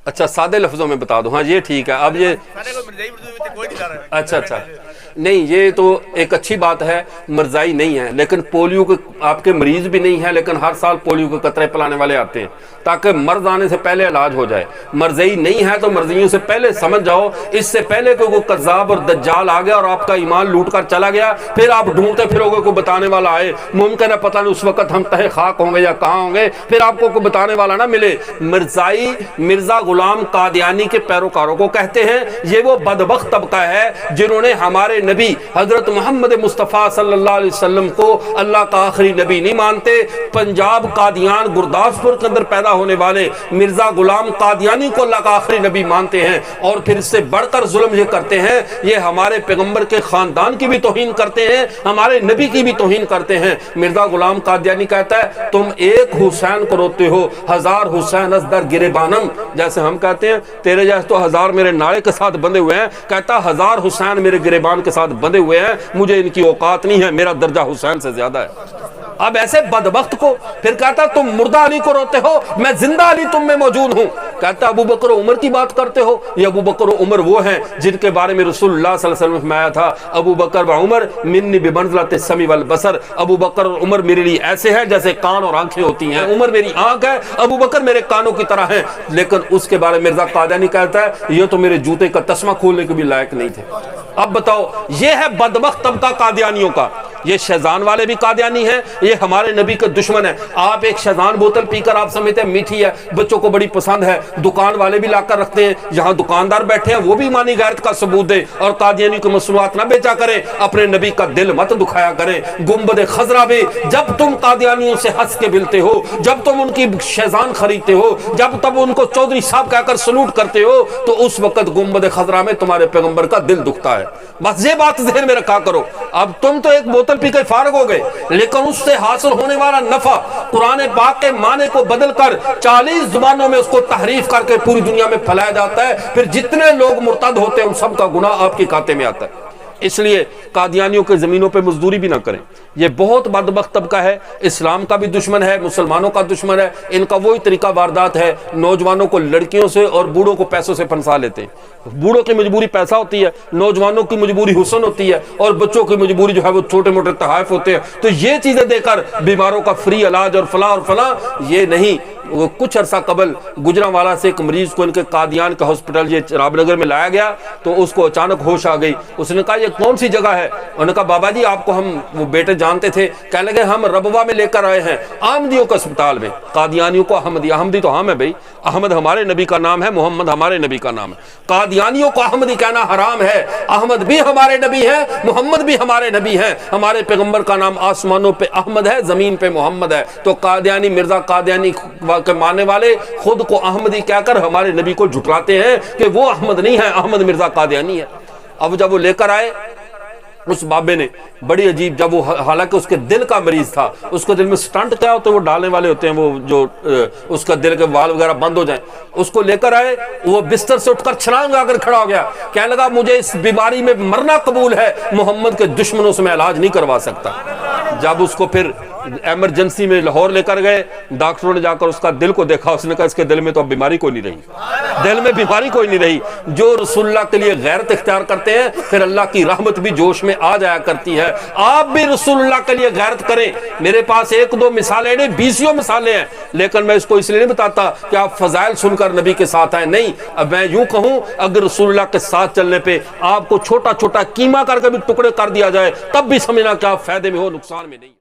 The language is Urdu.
اچھا سادے لفظوں میں بتا دو. ہاں یہ ٹھیک ہے. اب یہ اچھا اچھا نہیں, یہ تو ایک اچھی بات ہے. مرزائی نہیں ہے لیکن پولیو کے آپ کے مریض بھی نہیں ہیں, لیکن ہر سال پولیو کے قطرے پلانے والے آتے ہیں تاکہ مرض آنے سے پہلے علاج ہو جائے. مرزئی نہیں ہے تو مرزیوں سے پہلے سمجھ جاؤ, اس سے پہلے کہ وہ قذاب اور دجال آ گیا اور آپ کا ایمان لوٹ کر چلا گیا, پھر آپ ڈھونڈتے پھرو گے کوئی بتانے والا آئے. ممکن ہے پتہ نہیں اس وقت ہم تہے خاک ہوں گے یا کہاں ہوں گے, پھر آپ کو کوئی بتانے والا نہ ملے. مرزائی مرزا غلام قادیانی کے پیروکاروں کو کہتے ہیں. یہ وہ بدبخت طبقہ ہے جنہوں نے ہمارے نبی حضرت محمد مصطفیٰ صلی اللہ علیہ وسلم کو اللہ کا آخری نبی نہیں مانتے. پنجاب قادیان گرداسپور کے اندر پیدا ہونے والے مرزا غلام قادیانی کو اللہ کا آخری نبی مانتے ہیں, اور پھر اس سے بڑھ کر ظلم یہ کرتے ہیں, یہ ہمارے پیغمبر کے خاندان کی بھی توہین کرتے ہیں, ہمارے نبی کی بھی توہین کرتے ہیں. مرزا غلام قادیانی کہتا ہے تم ایک حسین کو روتے ہو, ہزار حسین از در گریبانم. جیسے ہم کہتے ہیں تیرے جیسے تو ہزار میرے ناڑے کے ساتھ بندھے ہوئے ہیں, کہتا ہزار حسین میرے گریبان کے ساتھ بندھے ہوئے ہیں, مجھے ان کی اوقات نہیں ہے, میرا درجہ حسین سے زیادہ ہے. اب ایسے بدبخت کو پھر کہتا تم مردہ علی کو روتے ہو, میں زندہ علی تم میں موجود ہوں. کہتا ابو بکر و عمر کی بات کرتے ہو, یہ ابو بکر و عمر وہ ہیں جن کے بارے میں رسول اللہ صلی اللہ علیہ وسلم فرمایا تھا ابو بکر و عمر منی بمنزلۃ السمع والبصر. ابو بکر اور عمر میرے لیے ایسے ہیں جیسے کان اور آنکھیں ہوتی ہیں. عمر میری آنکھ ہے, ابو بکر میرے کانوں کی طرح ہیں. لیکن اس کے بارے میں مرزا قادیانی کہتا ہے یہ تو میرے جوتے کا تسمہ کھولنے کے بھی لائق نہیں تھے. اب بتاؤ, یہ ہے بدبخت طبقہ قادیانیوں کا. یہ شیزان والے بھی قادیانی ہیں, یہ ہمارے نبی کے دشمن ہیں. آپ ایک شیزان بوتل پی کر آپ سمجھتے ہیں میٹھی ہے, بچوں کو بڑی پسند ہے, دکان والے بھی لا کر رکھتے ہیں, جہاں دکاندار بیٹھے ہیں وہ بھی ایمانی غیرت کا ثبوت دیں, اور قادیانی کی مصنوعات نہ بیچا کریں, اپنے نبی کا دل مت دکھایا کریں. گنبد خضرا بھی جب تم قادیانیوں سے ہنس کے ملتے ہو, جب تم ان کی شیزان خریدتے ہو, جب تب ان کو چودھری صاحب کہہ کر سلوٹ کرتے ہو, تو اس وقت گنبد خضرا میں تمہارے پیغمبر کا دل دکھتا ہے. بس یہ بات ذہن میں رکھا کرو. اب تم تو ایک بوتل پی کے فارغ ہو گئے, لیکن اس سے حاصل ہونے والا نفع قرآن پاک کے معنی کو بدل کر 40 زبانوں میں اس کو تحریف کر کے پوری دنیا میں پھیلایا جاتا ہے. پھر جتنے لوگ مرتد ہوتے ہیں ان سب کا گناہ آپ کے کھاتے میں آتا ہے. اس لیے قادیانیوں کے زمینوں پہ مزدوری بھی نہ کریں. یہ بہت بدبخت طبقہ ہے, اسلام کا بھی دشمن ہے, مسلمانوں کا دشمن ہے. ان کا وہی طریقہ واردات ہے, نوجوانوں کو لڑکیوں سے اور بوڑھوں کو پیسوں سے پھنسا لیتے ہیں. بوڑھوں کی مجبوری پیسہ ہوتی ہے, نوجوانوں کی مجبوری حسن ہوتی ہے, اور بچوں کی مجبوری جو ہے وہ چھوٹے موٹے تحائف ہوتے ہیں. تو یہ چیزیں دے کر بیماروں کا فری علاج اور فلاں اور فلاں, یہ نہیں. وہ کچھ عرصہ قبل گجرانوالا سے ایک مریض کو ان کے قادیان کا ہاسپٹل یہ رام نگر میں لایا گیا, تو اس کو اچانک ہوش آ گئی. اس نے کہا یہ کون سی جگہ ہے؟ انہوں نے کہا بابا جی آپ کو ہم وہ بیٹے جانتے تھے. کہنے لگے ہم ربوہ میں لے کر آئے ہیں, احمدیوں کا اسپتال میں. قادیانیوں کو احمدی, احمدی تو ہم ہے بھائی, احمد ہمارے نبی کا نام ہے, محمد ہمارے نبی کا نام ہے. قادیانیوں کو احمدی کہنا حرام ہے. احمد بھی ہمارے نبی ہیں, محمد بھی ہمارے نبی ہیں. ہمارے پیغمبر کا نام آسمانوں پہ احمد ہے, زمین پہ محمد ہے. تو قادیانی مرزا قادیانی کے ماننے والے خود کو احمدی کہہ کر ہمارے نبی کو جھٹلاتے ہیں کہ وہ احمد نہیں ہے, احمد مرزا قادیانی ہے. اب جب وہ لے کر آئے اس بابے نے, بڑی عجیب, جب وہ حالانکہ اس کے دل کا مریض تھا, اس کے دل میں سٹنٹ کیا ہوتے ہیں وہ ڈالنے والے ہوتے ہیں, وہ جو اس کا دل کے وال وغیرہ بند ہو جائیں. اس کو لے کر آئے, وہ بستر سے اٹھ کر چھلانگ آ کر کھڑا ہو گیا. کہنے لگا مجھے اس بیماری میں مرنا قبول ہے, محمد کے دشمنوں سے میں علاج نہیں کروا سکتا. جب اس کو پھر ایمرجنسی میں لاہور لے کر گئے, ڈاکٹروں نے جا کر اس کا دل کو دیکھا, اس نے کہا اس کے دل میں تو اب بیماری کوئی نہیں رہی, دل میں بیماری کوئی نہیں رہی. جو رسول اللہ کے لیے غیرت اختیار کرتے ہیں پھر اللہ کی رحمت بھی جوش میں آ جایا کرتی ہے. آپ بھی رسول اللہ کے لیے غیرت کریں. میرے پاس ایک دو مثالیں نہیں, 20 مثالیں ہیں, لیکن میں اس کو اس لیے نہیں بتاتا کہ آپ فضائل سن کر نبی کے ساتھ آئیں. نہیں, اب میں یوں کہوں اگر رسول اللہ کے ساتھ چلنے پہ آپ کو چھوٹا چھوٹا کیما کر کے بھی ٹکڑے کر دیا جائے تب بھی سمجھنا کہ آپ فائدے میں ہو, نقصان میں نہیں.